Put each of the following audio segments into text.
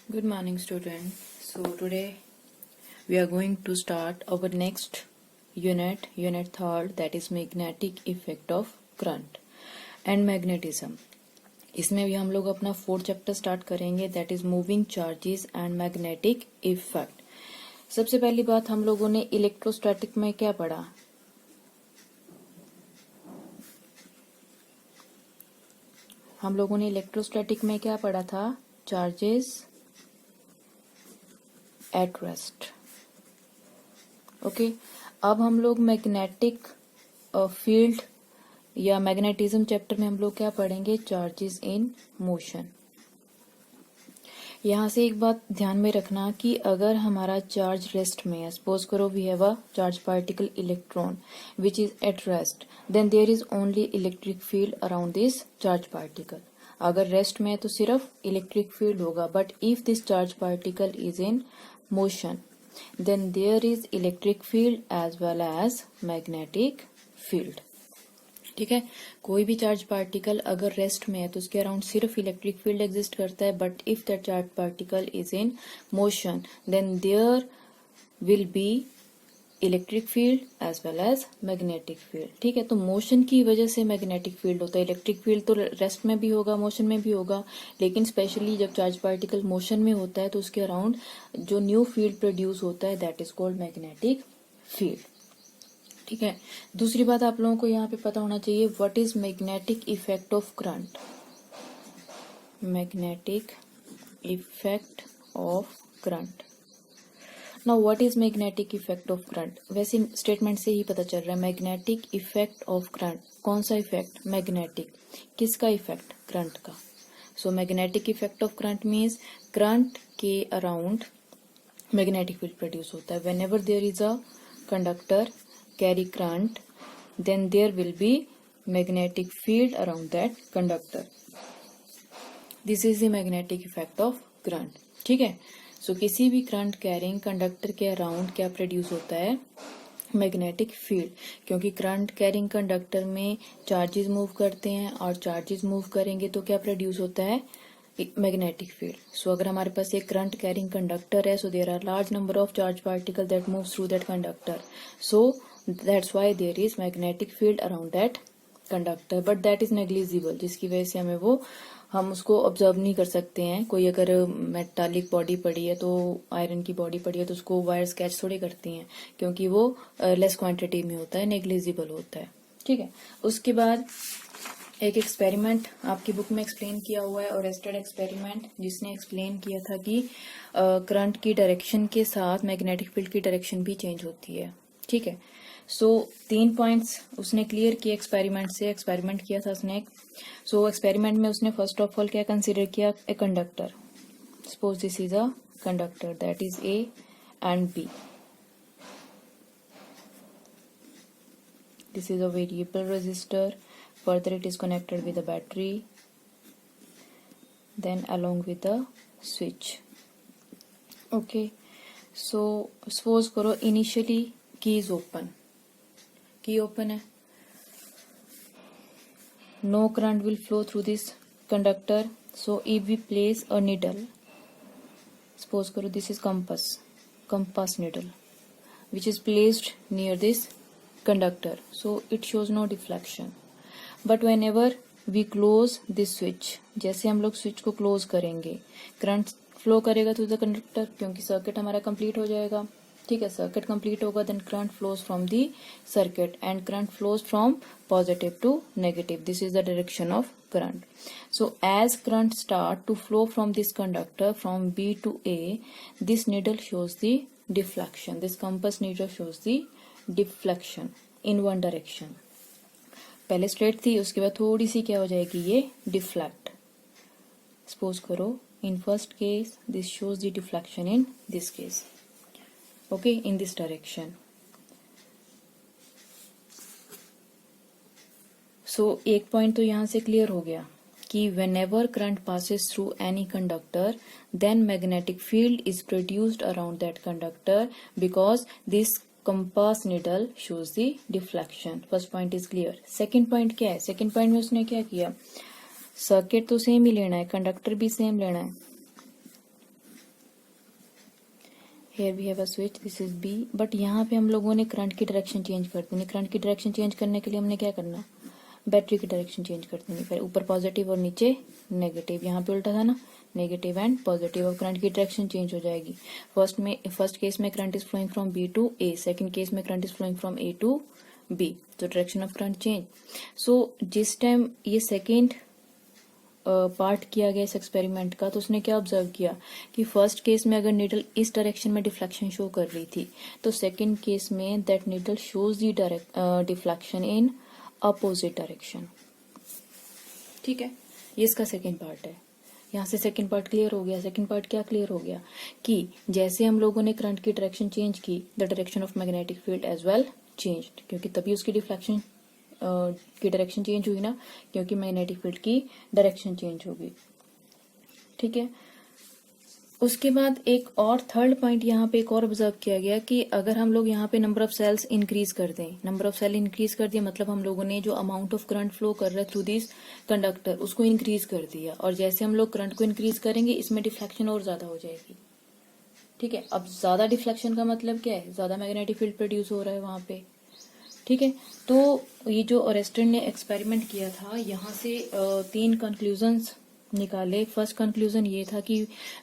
Good morning, student. So today we are going to start our next unit, unit third, that is magnetic effect of current and magnetism. इसमें भी हम लोग अपना fourth chapter start करेंगे, that is moving charges and magnetic effect. सबसे पहली बात हम लोगों ने इलेक्ट्रोस्टैटिक में क्या पढ़ा? हम लोगों ने इलेक्ट्रोस्टैटिक में क्या पढ़ा था? Charges at rest. ओके, अब हम लोग मैग्नेटिक फील्ड या मैग्नेटिज्म चैप्टर में हम लोग क्या पढ़ेंगे? Charges in motion. यहाँ से एक बात ध्यान में रखना कि अगर हमारा चार्ज रेस्ट में है, सपोज करो we have a charge particle electron which is at rest, then there is only electric field around this charge particle. अगर रेस्ट में है तो सिर्फ इलेक्ट्रिक फील्ड होगा, but if this charge particle is in motion, then there is electric field as well as magnetic field. ठीक है, कोई भी चार्ज पार्टिकल अगर रेस्ट में है तो उसके अराउंड सिर्फ इलेक्ट्रिक फील्ड एग्जिस्ट करता है, but if that charge particle is in motion then there will be electric field as well as magnetic field. ठीक है, तो मोशन की वजह से मैग्नेटिक फील्ड होता है. इलेक्ट्रिक फील्ड तो रेस्ट में भी होगा, मोशन में भी होगा, लेकिन स्पेशली जब चार्ज पार्टिकल मोशन में होता है तो उसके अराउंड जो न्यू फील्ड प्रोड्यूस होता है that is called magnetic field. ठीक है, दूसरी बात आप लोगों को यहाँ पे पता होना चाहिए, what is magnetic effect of current. Magnetic effect of current. Now what is magnetic effect of current? वैसे स्टेटमेंट से ही पता चल रहा है. मैग्नेटिक इफेक्ट ऑफ करंट, कौन सा इफेक्ट? मैग्नेटिक. किसका इफेक्ट? करंट का. So magnetic effect of current means current के अराउंड मैग्नेटिक फील्ड प्रोड्यूस होता है. Whenever there is a conductor carry current then there will be magnetic field around that conductor. This is the magnetic effect of current. ठीक है, so किसी भी current carrying conductor के around क्या produce होता है? Magnetic field. क्योंकि current carrying conductor में चार्जेस मूव करते हैं और चार्जेस मूव करेंगे तो क्या प्रोड्यूस होता है? Magnetic field. सो अगर हमारे पास एक करंट कैरिंग कंडक्टर है, so there are large number of charge particle that move through that conductor, so that's why there is magnetic field around that conductor, but that is negligible, जिसकी वजह से हम उसको observe नहीं कर सकते हैं. कोई अगर मेटालिक बॉडी पड़ी है, तो आयरन की बॉडी पड़ी है, तो उसको वायर्स कैच थोड़ी करती हैं, क्योंकि वो लेस क्वांटिटी में होता है, नेग्लिजिबल होता है. ठीक है, उसके बाद एक एक्सपेरिमेंट आपकी बुक में एक्सप्लेन किया हुआ है, अरेस्टेड एक्सपेरिमेंट, जिसने एक्सप्लेन किया था कि करंट की डायरेक्शन के साथ मैग्नेटिक फील्ड की डायरेक्शन भी चेंज होती है. ठीक है, सो 3 पॉइंट्स उसने क्लियर किए एक्सपेरिमेंट से. एक्सपेरिमेंट किया था उसने. सो एक्सपेरिमेंट में उसने फर्स्ट ऑफ ऑल क्या कंसीडर किया? A conductor. Suppose this is a conductor that is A and B. This is a variable resistor. Further it is connected with a battery, then along with a switch. Okay, so suppose करो initially की is open. की open है, no current will flow through this conductor. So if we place a needle, suppose karo this is compass needle which is placed near this conductor, so it shows no deflection. But whenever we close this switch, जैसे हम लोग switch को close करेंगे, current flow करेगा through the conductor, क्योंकि circuit हमारा complete हो जाएगा. ठीक है, सर्किट कंप्लीट होगा, then current flows from the circuit and current flows from positive to negative. This is the direction of current. So as current start to flow from this conductor from B to A, this needle shows the deflection. This compass needle shows the deflection in one direction. पहले straight थी, उसके बाद थोड़ी सी क्या हो जाएगी? ये deflect. Suppose करो in first case this shows the deflection in this case. Okay, in this direction. So एक पॉइंट तो यहाँ से क्लियर हो गया कि whenever current passes through any conductor, then magnetic field is produced around that conductor because this compass needle shows the deflection. First point is clear. Second point क्या है? Second point में उसने क्या किया? सर्किट तो सेम ही लेना है, conductor भी सेम लेना है. Here we have a switch, this is B, but यहाँ पे हम लोगों ने करंट की डायरेक्शन चेंज कर देनी। करंट की डायरेक्शन चेंज करने के लिए हमने क्या करना, बैटरी की डायरेक्शन चेंज कर देनी। फिर ऊपर पॉजिटिव और नीचे नेगेटिव, यहाँ पे उल्टा था ना, नेगेटिव एंड पॉजिटिव, और करंट की डायरेक्शन चेंज हो जाएगी। फर्स्ट केस में current is flowing from B to A, second case में current is flowing from A to B, तो direction of current change. So जिस टाइम ये सेकेंड पार्ट किया गया इस एक्सपेरिमेंट का, तो उसने क्या ऑब्जर्व किया कि फर्स्ट केस में अगर नीडल इस डायरेक्शन में डिफ्लेक्शन शो कर रही थी, तो सेकंड केस में that needle shows the deflection in opposite direction. ठीक है, ये इसका सेकंड पार्ट है। यहाँ से सेकंड पार्ट क्लियर हो गया। सेकंड पार्ट क्या क्लियर हो गया कि जैसे हम लोगों ने करंट की डायरेक्शन चेंज की, the direction of magnetic field as well changed, क्योंकि तभी उसकी डिफ्लेक्शन की डायरेक्शन चेंज हुई ना, क्योंकि मैग्नेटिक फील्ड की डायरेक्शन चेंज होगी। ठीक है, उसके बाद एक और थर्ड पॉइंट यहाँ पे एक और ऑब्जर्व किया गया कि अगर हम लोग यहाँ पे नंबर ऑफ सेल्स इंक्रीज कर दें, नंबर ऑफ सेल इंक्रीज कर दिया मतलब हम लोगों ने जो अमाउंट ऑफ करंट फ्लो कर रहा है थ्रू दिस कंडक्टर उसको इंक्रीज कर दिया, और जैसे हम लोग करंट को इंक्रीज करेंगे इसमें डिफ्लेक्शन और ज्यादा हो जाएगी। ठीक है, अब ज्यादा डिफ्लेक्शन का मतलब क्या है, ज्यादा मैग्नेटिक फील्ड प्रोड्यूस हो रहा है वहां पे। ठीक है, तो ये जो ओरेस्टन ने एक्सपेरिमेंट किया था, यहाँ से 3 कंक्लूजन्स निकाले। फर्स्ट कंक्लूजन ये था कि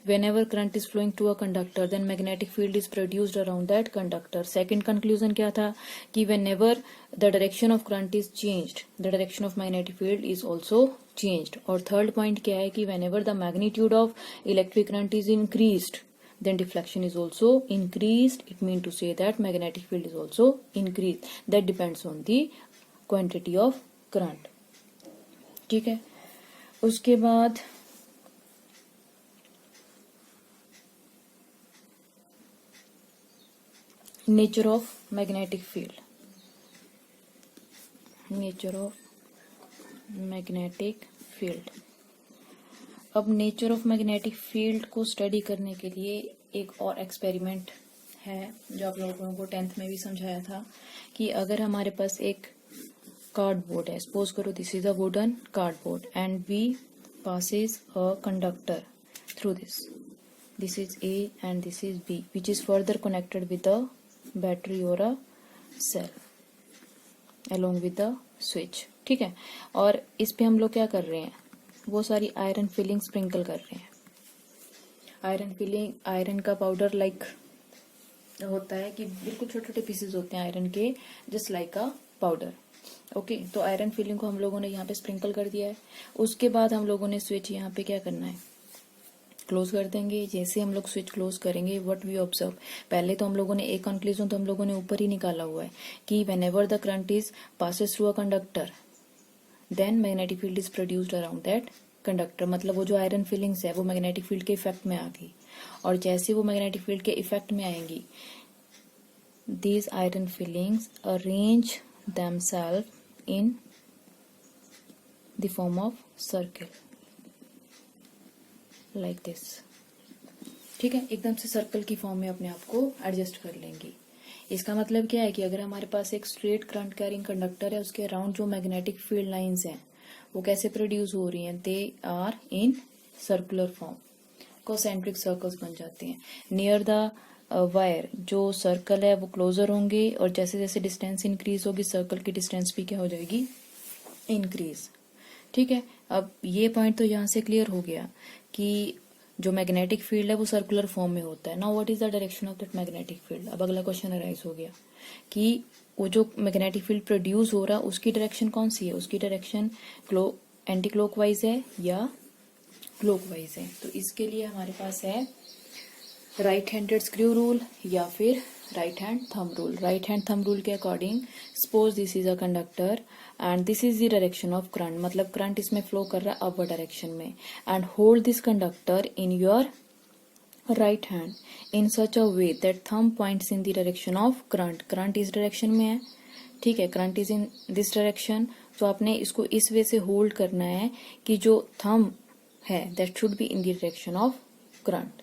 whenever current is flowing to a conductor then magnetic field is produced around that conductor. Second conclusion क्या था कि whenever the direction of current is changed the direction of magnetic field is also changed. और third point क्या है कि whenever the magnitude of electric current is increased then deflection is also increased. It means to say that magnetic field is also increased. That depends on the quantity of current. ठीक है, उसके बाद nature of magnetic field, nature of magnetic field. अब nature of magnetic field को study करने के लिए एक और एक्सपेरिमेंट है जो आप लोगों को 10th में भी समझाया था कि अगर हमारे पास एक कार्डबोर्ड है, सपोज करो this is a wooden cardboard and we passes a conductor through this is A and this is B which is further connected with a battery or a cell along with the switch. ठीक है, और इस पे हम लोग क्या कर रहे हैं, वो सारी आयरन फिलिंग स्प्रिंकल कर रहे हैं। आयरन फिलिंग, आयरन का पाउडर लाइक होता है कि बिल्कुल छोटे छोटे पीसेस होते हैं आयरन के, just like a powder. Okay, तो आयरन फिलिंग को हम लोगों ने यहाँ पे स्प्रिंकल कर दिया है। उसके बाद हम लोगों ने स्विच यहाँ पे क्या करना है, क्लोज कर देंगे। जैसे हम लोग स्विच क्लोज करेंगे, व्हाट वी ऑब्जर्व, पहले तो हम लोगों ने एक कंक्लूजन तो हम लोगों ने ऊपर ही निकाला हुआ है कि whenever the current is passes through a conductor then magnetic field is produced around that conductor. मतलब वो जो आयरन फिलिंग्स है वो मैग्नेटिक फील्ड के इफेक्ट में आ गई, और जैसे वो मैग्नेटिक फील्ड के इफेक्ट में आएंगी, these iron filings arrange themselves in the form of circle like this. ठीक है, एकदम से सर्कल की फॉर्म में अपने आप को एडजस्ट कर लेंगी। इसका मतलब क्या है कि अगर हमारे पास एक स्ट्रेट करंट कैरिंग कंडक्टर है, उसके अराउंड जो मैग्नेटिक फील्ड लाइंस हैं वो कैसे प्रोड्यूस हो रही हैं, they are in circular form, concentric circles बन जाते हैं। नियर द वायर जो सर्कल है वो क्लोजर होंगे, और जैसे जैसे डिस्टेंस इंक्रीज होगी सर्कल की डिस्टेंस भी क्या हो जाएगी, इंक्रीज। ठीक है, अब ये पॉइंट तो यहाँ से क्लियर हो गया कि जो मैग्नेटिक फील्ड है वो सर्कुलर फॉर्म में होता है। Now what is the direction of that magnetic field. अब अगला क्वेश्चन अराइज हो गया कि वो जो मैग्नेटिक फील्ड प्रोड्यूस हो रहा है उसकी डायरेक्शन कौन सी है, उसकी डायरेक्शन एंटी क्लॉकवाइज है या क्लॉकवाइज है। तो इसके लिए हमारे पास है राइट हैंडेड स्क्रू रूल या फिर right hand thumb rule. Right hand thumb rule के according, suppose this is a conductor and this is the direction of current, मतलब करंट इसमें फ्लो कर रहा है अपवर्ड डायरेक्शन में, and hold this conductor in your right hand in such a way that thumb points in the direction of current. Current इस direction में है, ठीक है, current is in this direction, तो आपने इसको इस वे से होल्ड करना है कि जो थंब है that should be in the direction of current.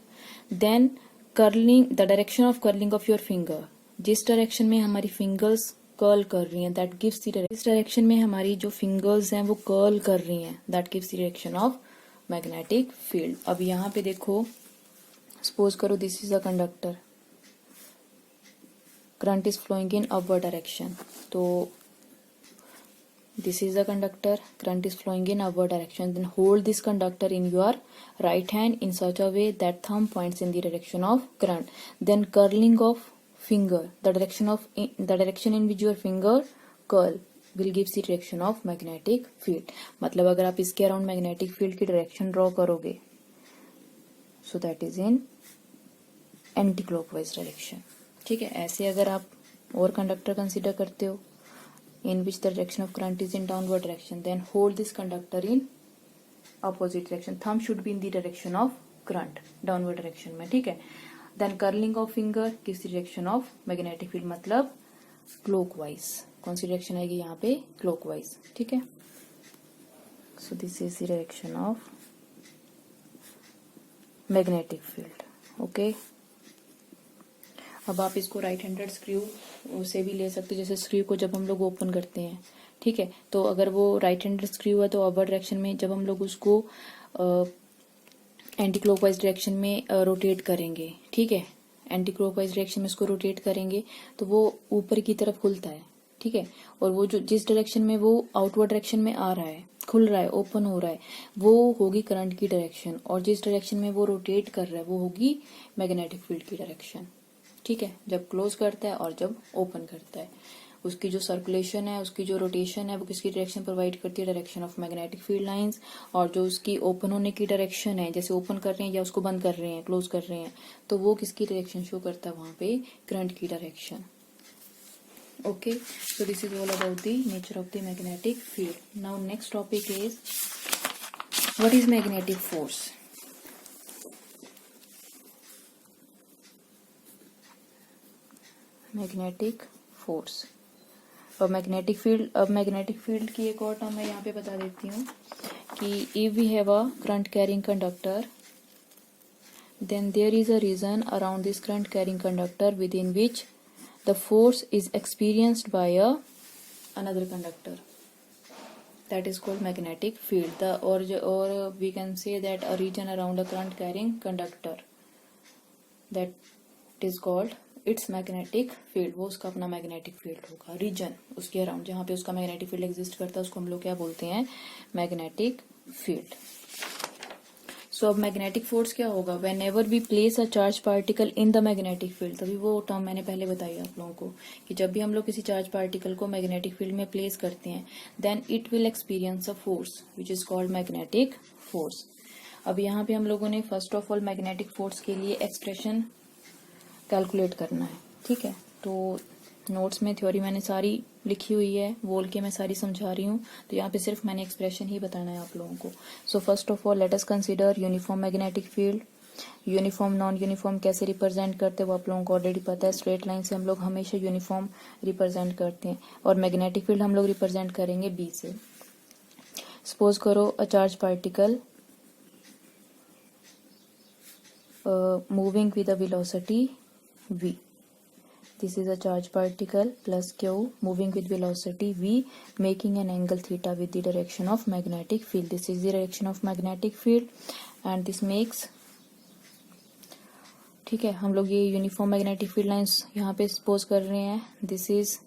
Then curling, the direction of curling of your finger, जिस डायरेक्शन में हमारी फिंगर्स कर्ल कर रही हैं दैट गिव्स द, इस डायरेक्शन में हमारी जो फिंगर्स हैं वो कर्ल कर रही हैं that gives the direction of magnetic field. अब यहाँ पे देखो, सपोज करो this is a conductor, current is flowing in upward direction. तो this is the conductor, current is flowing in upward direction. Then hold this conductor in your right hand in such a way that thumb points in the direction of current. Then curling of finger, the direction in which your finger curl will give the direction of magnetic field. मतलब अगर आप इसके around magnetic field की direction draw करोगे, so that is in anti clockwise direction. ठीक है, ऐसे अगर आप और कंडक्टर कंसीडर करते हो in which the direction of current is in downward direction, then hold this conductor in opposite direction. Thumb should be in the direction of current, downward direction में. ठीक है, देन कर्लिंग ऑफ फिंगर किस direction of magnetic field, मतलब clockwise. कौन सी direction आएगी यहाँ पे, क्लॉकवाइज. ठीक है, so this is the direction of magnetic field. Okay, अब आप इसको राइट हैंडेड स्क्रू से भी ले सकते हो. जैसे स्क्रू को जब हम लोग ओपन करते हैं, ठीक है, तो अगर वो राइट हैंडेड स्क्रू है तो अपर डायरेक्शन में जब हम लोग उसको एंटी क्लॉकवाइज डायरेक्शन में रोटेट करेंगे, ठीक है, एंटी क्लॉकवाइज डायरेक्शन में उसको रोटेट करेंगे तो वो ऊपर की तरफ खुलता है. ठीक है, और वो जो जिस डायरेक्शन में वो आउटवर्ड डायरेक्शन में आ रहा है, खुल रहा है, ओपन हो रहा है, वो होगी करंट की डायरेक्शन. और जिस डायरेक्शन में वो रोटेट कर रहा है वो होगी मैग्नेटिक फील्ड की डायरेक्शन. ठीक है, जब क्लोज करता है और जब ओपन करता है, उसकी जो सर्कुलेशन है, उसकी जो रोटेशन है, वो किसकी डायरेक्शन प्रोवाइड करती है, direction of magnetic field lines. और जो उसकी ओपन होने की डायरेक्शन है, जैसे ओपन कर रहे हैं या उसको बंद कर रहे हैं, क्लोज कर रहे हैं, तो वो किसकी डायरेक्शन शो करता है वहां पे, करंट की direction. Okay, so this is all about the nature of the magnetic field. Now next topic is what is magnetic force. Magnetic force और मैग्नेटिक फील्ड. अब मैग्नेटिक फील्ड की एक और टर्म मैं यहाँ पे बता देती हूँ कि if we have a current carrying conductor, then there is a region around this current carrying conductor within which the force is experienced by another conductor, that is called magnetic field. Or we can say that a region around a current carrying conductor, that is called its magnetic field. वो उसका अपना magnetic field होगा. Reason उसके around जहाँ पे उसका magnetic field exist करता है उसको हम लोग क्या बोलते हैं, मैग्नेटिक फील्ड. सो अब मैग्नेटिक फोर्स क्या होगा, whenever we place a charge particle in the magnetic field. तभी वो टर्म मैंने पहले बताई आप लोगों को कि जब भी हम लोग किसी चार्ज पार्टिकल को मैग्नेटिक फील्ड में प्लेस करते हैं, then it will experience a force which is called magnetic force. अब यहाँ पे हम लोगों ने first of all magnetic force के लिए एक्सप्रेशन कैलकुलेट करना है. ठीक है, तो नोट्स में थ्योरी मैंने सारी लिखी हुई है, बोल के मैं सारी समझा रही हूँ, तो यहाँ पे सिर्फ मैंने एक्सप्रेशन ही बताना है आप लोगों को. So first of all let us consider uniform magnetic field. Uniform non uniform कैसे रिप्रेजेंट करते हैं वो आप लोगों को ऑलरेडी पता है. स्ट्रेट लाइन से हम लोग हमेशा यूनिफॉर्म रिप्रेजेंट करते हैं और मैग्नेटिक फील्ड हम लोग रिप्रेजेंट करेंगे बी से. सपोज करो अ charge particle moving with a velocity v. This is a charge particle plus q moving with velocity v, making an angle theta with the direction of magnetic field. This is the direction of magnetic field and this makes, ठीक है, हम लोग ये uniform magnetic field lines यहाँ पे suppose कर रहे हैं. This is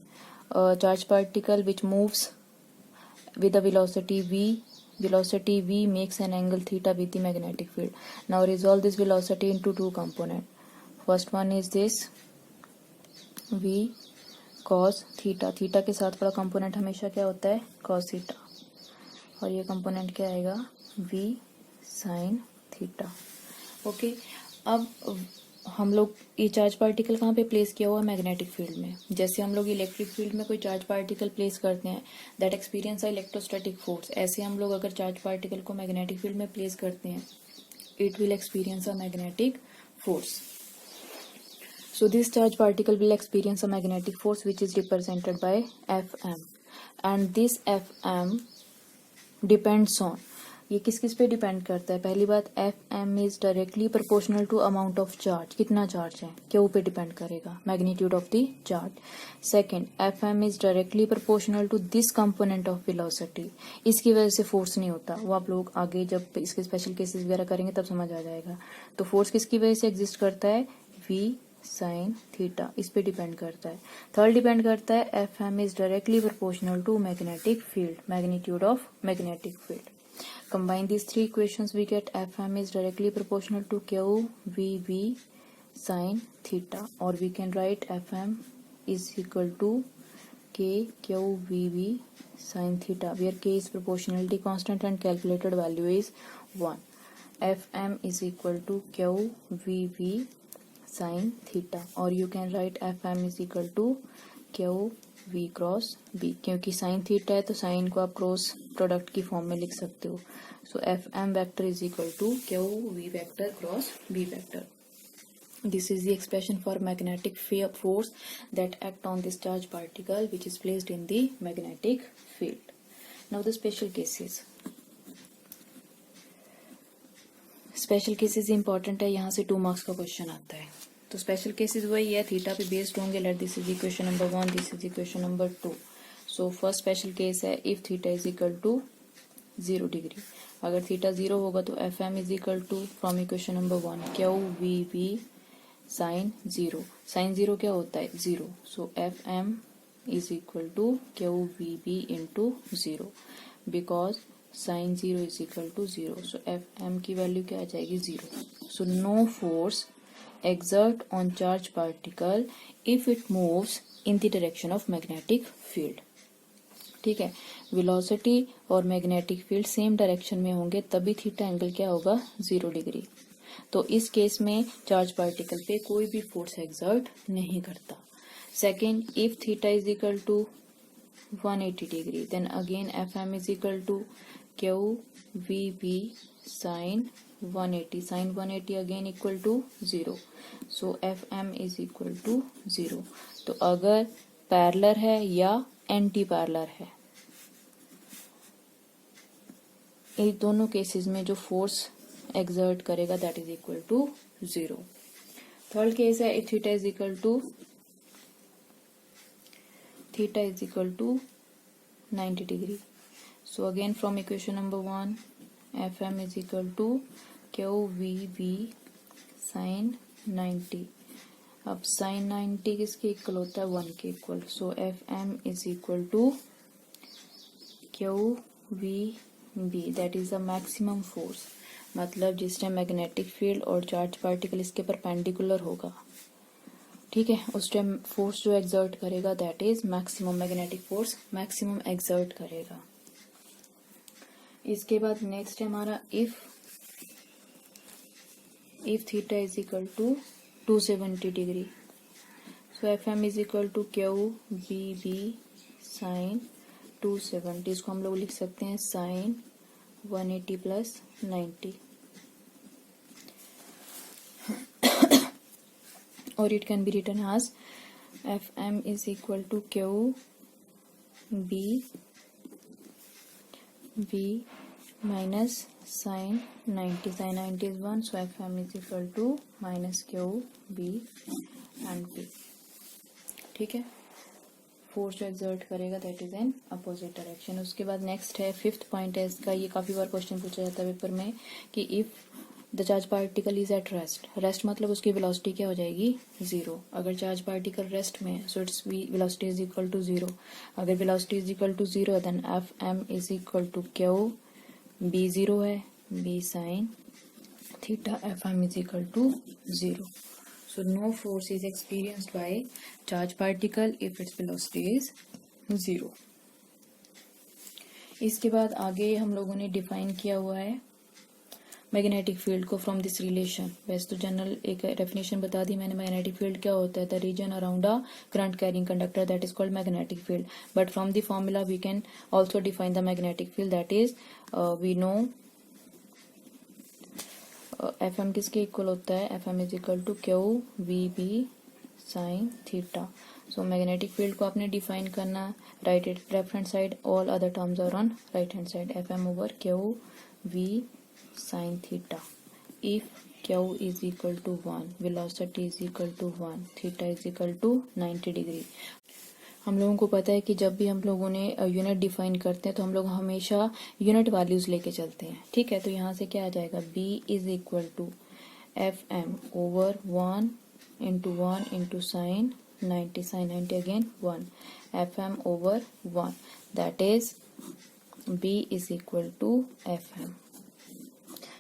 charge particle which moves with the velocity v makes an angle theta with the magnetic field. Now resolve this velocity into two components. First one is this v cos theta. Theta के साथ वाला component हमेशा क्या होता है, cos theta, और ये component क्या आएगा, v sin थीटा. ओके, अब हम लोग ये चार्ज पार्टिकल कहाँ पे प्लेस किया हुआ है, मैग्नेटिक फील्ड में. जैसे हम लोग इलेक्ट्रिक फील्ड में कोई चार्ज पार्टिकल प्लेस करते हैं, that experience a electrostatic force. ऐसे हम लोग अगर चार्ज पार्टिकल को मैग्नेटिक फील्ड में प्लेस करते हैं, it will experience a magnetic force. So this charge particle will experience a magnetic force which is represented by Fm, and this Fm depends on, ये किस किस पे डिपेंड करता है. पहली बात, Fm is directly proportional to amount of charge. कितना charge है, क्यों पे डिपेंड करेगा, magnitude of the charge. Second, Fm is directly proportional to this component of velocity. इसकी वजह से फोर्स नहीं होता, वो आप लोग आगे जब इसके स्पेशल केसेस वगैरह करेंगे तब समझ आ जाएगा. तो फोर्स किसकी वजह से एग्जिस्ट करता है, v साइन थीटा, इस पे डिपेंड करता है। थर्ड डिपेंड करता है F M is directly proportional to magnetic field, magnitude of magnetic field. Combine these three equations, we get Fm is directly proportional to QVB sin theta, or we can write Fm is equal to KQVB sin theta, where K is proportionality constant and calculated value is 1. Fm is equal to QVB sin theta, or you can write Fm is equal to QV cross B, क्योंकि sine theta है तो sign को आप cross product की form में लिख सकते हो। So F M vector is equal to Q V vector cross B vector. This is the expression for magnetic force that act on this charge particle which is placed in the magnetic field. Now the special cases. Special cases important है, यहाँ से 2 marks का question आता है। तो special cases वही है, theta पे बेस्ड होंगे। Let this is equation number 1, this is equation number 2। So first special case है if theta is equal to 0 degree. अगर थीटा 0 होगा तो F M is equal to from equation number 1 Q V B sine 0। Sine 0 क्या होता है? 0। So F M is equal to Q V B into 0, because sine 0 is equal to 0। So F M की value क्या आ जाएगी? 0। So no force exert on charge particle if it moves in the direction of magnetic field। ठीक है, velocity और magnetic field same direction में होंगे तभी थीटा एंगल क्या होगा? 0 डिग्री। तो इस केस में चार्ज पार्टिकल पे कोई भी फोर्स एक्सर्ट नहीं करता। Second, if theta is equal to 180 degree, then again F M is equal to Q V B sine 180, sine 180 again equal to 0। So F M is equal to 0। तो अगर parallel है या anti parallel है, इन दोनों cases में जो force exert करेगा that is equal to 0। Third case है if theta is equal to 90 degree. So again from equation number 1 F M is equal to Q V B sine 90। अब sign 90 किसके equal होता है? 1 के equal. So F M is equal to Q V B, that is the maximum force. मतलब जिस time magnetic field और charge particle इसके perpendicular होगा, ठीक है, उस टाइम फोर्स जो एक्सर्ट करेगा that is maximum, magnetic force maximum exert करेगा। इसके बाद नेक्स्ट है हमारा if theta is equal to 270 degree. So F M is equal to Q B B sine 270, इसको हम लोग लिख सकते हैं साइन 180 प्लस 90, और it can be written as F M is equal to Q B B minus sine 90, sine 90 is 1, so F M is equal to minus Q B and P. ठीक है, force जो exert करेगा that is in opposite direction. उसके बाद next है fifth point है इसका, ये काफी बार क्वेश्चन पूछा जाता है पेपर में कि if the charge particle is at rest, rest मतलब उसकी वेलोसिटी क्या हो जाएगी? 0। अगर चार्ज पार्टिकल रेस्ट में है so its velocity is equal to 0। अगर velocity is equal to 0 then F M is equal to Q B 0 है B sine theta, F M is equal to 0। So no force is experienced by charge particle if its velocity is 0। इसके बाद आगे हम लोगों ने define किया हुआ है मैग्नेटिक फील्ड को फ्रॉम दिस रिलेशन। वैसे तो जनरल एक डेफिनेशन बता दी मैंने, मैग्नेटिक फील्ड क्या होता है? The region around a current carrying conductor that is called magnetic field. But from the formula we can also define the magnetic field, that is we know F M किसके equal होता है? F M is equal to Q V B sine theta. So magnetic field को आपने define करना right left hand side, all other terms are on right hand side. F M over Q we sine theta if Q is equal to 1, velocity is equal to 1, theta is equal to 90 degree. हम लोगों को पता है कि जब भी हम लोगों ने यूनिट डिफाइन करते हैं तो हम लोग हमेशा यूनिट वैल्यूज लेके चलते हैं। ठीक है, तो यहाँ से क्या आ जाएगा? B is equal to F M over 1 into 1 into sin 90, sin 90 again 1, Fm over 1, that is B is equal to Fm.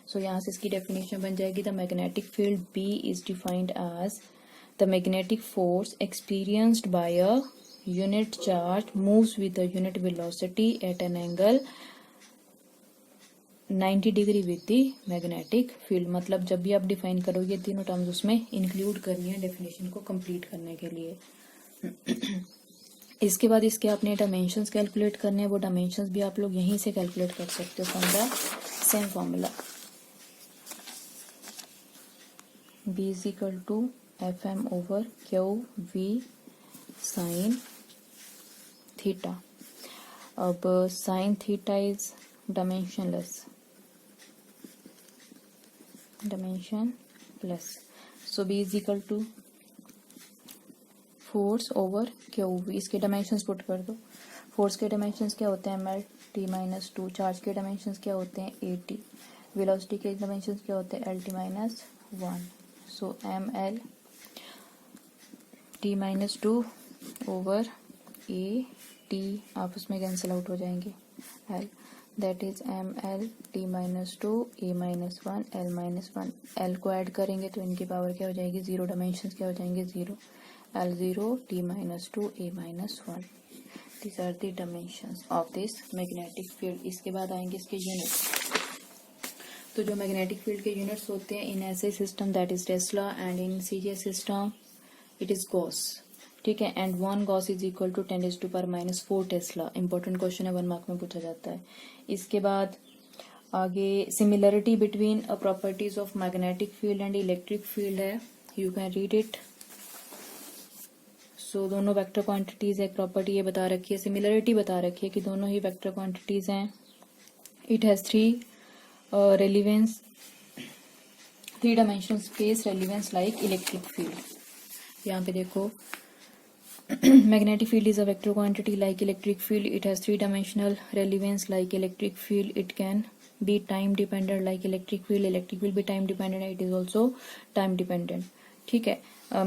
So यहाँ से इसकी डेफिनेशन बन जाएगी, the magnetic field B is defined as the magnetic force experienced by a unit charge moves with a unit velocity at an angle 90 degree with the magnetic field. मतलब जब भी आप define करोगे तीनों टर्म्स उसमें include करनी है definition को कंप्लीट करने के लिए. इसके बाद इसके आपने डायमेंशंस कैलकुलेट करने हैं, वो डायमेंशंस भी आप लोग यहीं से कैलकुलेट कर सकते हो from the same formula. B is equal to Fm over QV sin theta. अब sin theta is dimensionless. So B is equal to force over QV. इसके डायमेंशंस पुट कर दो. फोर्स के डायमेंशंस क्या होते हैं ml t माइनस 2. चार्ज के dimensions क्या होते हैं at. वेलोसिटी के डायमेंशंस क्या होते हैं lt minus 1. So ml t minus 2 over a t आपस में कैंसिल आउट हो जाएंगे l, that is ml t minus 2 a minus 1 l minus 1. l को ऐड करेंगे तो इनकी पावर क्या हो जाएगी 0, डायमेंशंस क्या हो जाएंगे 0, l0 t minus 2 a minus 1. These are the dimensions of this magnetic field. इसके बाद आएंगे इसके यूनिट्स. तो जो मैग्नेटिक फील्ड के यूनिट्स होते हैं in SI system that is tesla and in CGS system it is gauss. ठीक है, and 1 gauss is equal to 10⁻⁴ tesla. Important question है, 1 मार्क में पूछा जाता है. इसके बाद आगे similarity between properties of magnetic field and electric field है, यू कैन रीड इट. सो दोनों वेक्टर क्वांटिटीज है. एक प्रॉपर्टी ये बता रखी है, सिमिलरिटी बता रखी है कि दोनों ही वेक्टर क्वांटिटीज हैं. It has 3 relevance, 3-dimensional space relevance like electric field. यहाँ पे देखो magnetic field is a vector quantity like electric field. It has 3-dimensional relevance like electric field. It can be time dependent like electric field. Electric will be time dependent. It is also time dependent. ठीक है.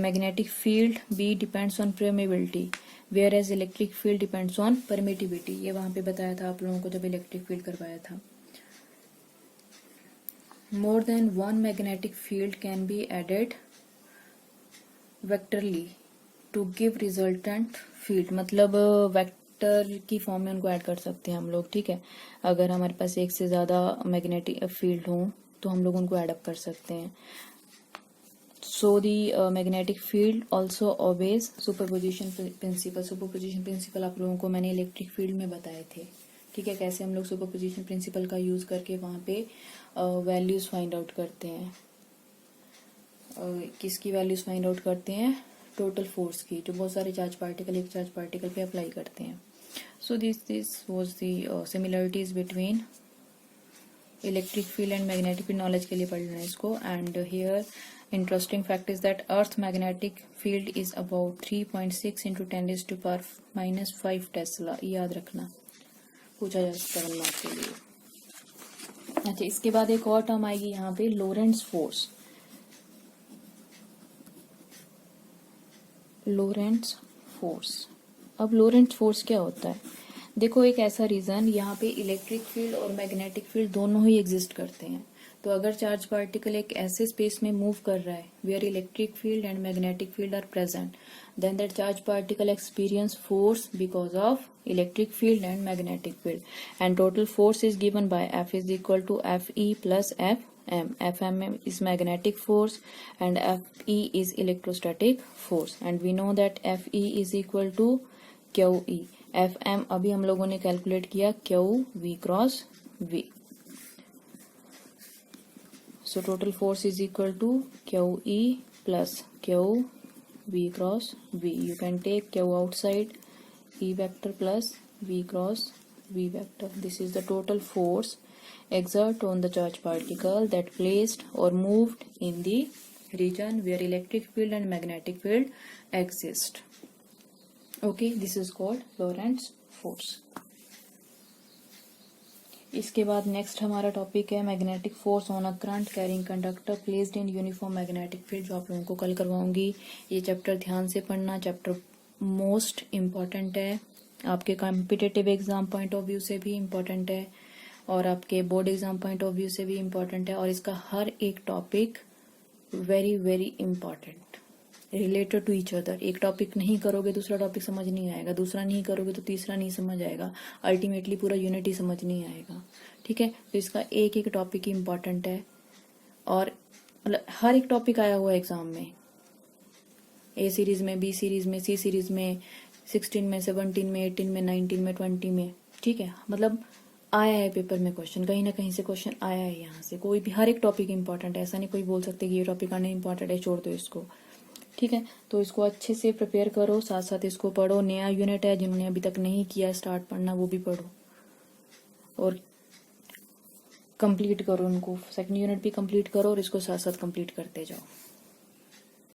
Magnetic field B depends on permeability whereas electric field depends on permittivity. ये वहाँ पे बताया था आप लोगों को जब इलेक्ट्रिक फील्ड करवाया था. More than one magnetic field can be added vectorally to give resultant field. मतलब वेक्टर की फॉर्म में उनको ऐड कर सकते हैं हम लोग. ठीक है, अगर हमारे पास एक से ज़्यादा मैग्नेटिक फील्ड हो तो हम लोग उनको एडअप कर सकते हैं. So the magnetic field also always superposition principle. Superposition principle आप लोगों को मैंने इलेक्ट्रिक फील्ड में बताए थे. ठीक है, कैसे हम लोग सुपरपोजिशन प्रिंसिपल का यूज करके वहाँ पे वैल्यूज फाइंड आउट करते हैं. किसकी वैल्यूज फाइंड आउट करते हैं? टोटल फोर्स की, जो बहुत सारे चार्ज पार्टिकल एक चार्ज पार्टिकल पे अप्लाई करते हैं. So this was the similarities between electric field and magnetic field. Knowledge के लिए पढ़ लेना इसको. And here interesting fact is that earth magnetic field is about 3.6 into 10⁻⁻5 Tesla. याद रखना, पूछा जा सकता है 1 मार्क के लिए. अच्छा, इसके बाद एक और टर्म आएगी यहाँ पे, लोरेंट्स फोर्स. लोरेंट्स फोर्स. अब लोरेंट्स फोर्स क्या होता है? देखो, एक ऐसा रीजन यहाँ पे इलेक्ट्रिक फील्ड और मैग्नेटिक फील्ड दोनों ही एग्जिस्ट करते हैं. तो अगर चार्ज पार्टिकल एक ऐसे स्पेस में मूव कर रहा है where electric field and magnetic field are present, then that charge particle experience force because of electric field and magnetic field, and total force is given by F is equal to Fe plus Fm. Fm is magnetic force and Fe is electrostatic force, and we know that Fe is equal to QE. Fm अभी हम लोगों ने calculate किया QV cross V. So total force is equal to QE plus Q V cross V. You can take Q outside, E vector plus V cross V vector. This is the total force exerted on the charge particle that placed or moved in the region where electric field and magnetic field exist. Okay, this is called Lorentz force. इसके बाद next हमारा topic है magnetic force on a current carrying conductor placed in uniform magnetic field, जो आप लोगों को कल करवाऊंगी। ये चैप्टर ध्यान से पढ़ना, चैप्टर मोस्ट इम्पॉर्टेंट है, आपके competitive exam point of view से भी इम्पॉर्टेंट है और आपके board exam point of view से भी इम्पॉर्टेंट है, और इसका हर एक topic very very important, related to each other. एक टॉपिक नहीं करोगे दूसरा टॉपिक समझ नहीं आएगा, दूसरा नहीं करोगे तो तीसरा नहीं समझ आएगा, अल्टीमेटली पूरा यूनिट ही समझ नहीं आएगा। ठीक है, तो इसका एक एक टॉपिक ही इम्पॉर्टेंट है और मतलब हर एक टॉपिक आया हुआ है एग्जाम में, ए सीरीज में, बी सीरीज में, सी सीरीज में, 16 में, 17 में, 18 में, 19 में, 20 में। ठीक है, मतलब आया है पेपर में क्वेश्चन, कहीं ना कहीं से क्वेश्चन आया है यहाँ से। कोई भी हर एक टॉपिक इंपॉर्टेंट है, ऐसा नहीं कोई बोल सकते कि ये टॉपिक आने इंपॉर्टेंट है छोड़ दो इसको। ठीक है, तो इसको अच्छे से प्रिपेयर करो, साथ साथ इसको पढ़ो। नया यूनिट है, जिन्होंने अभी तक नहीं किया स्टार्ट पढ़ना वो भी पढ़ो और कंप्लीट करो उनको, सेकंड यूनिट भी कंप्लीट करो और इसको साथ साथ कंप्लीट करते जाओ।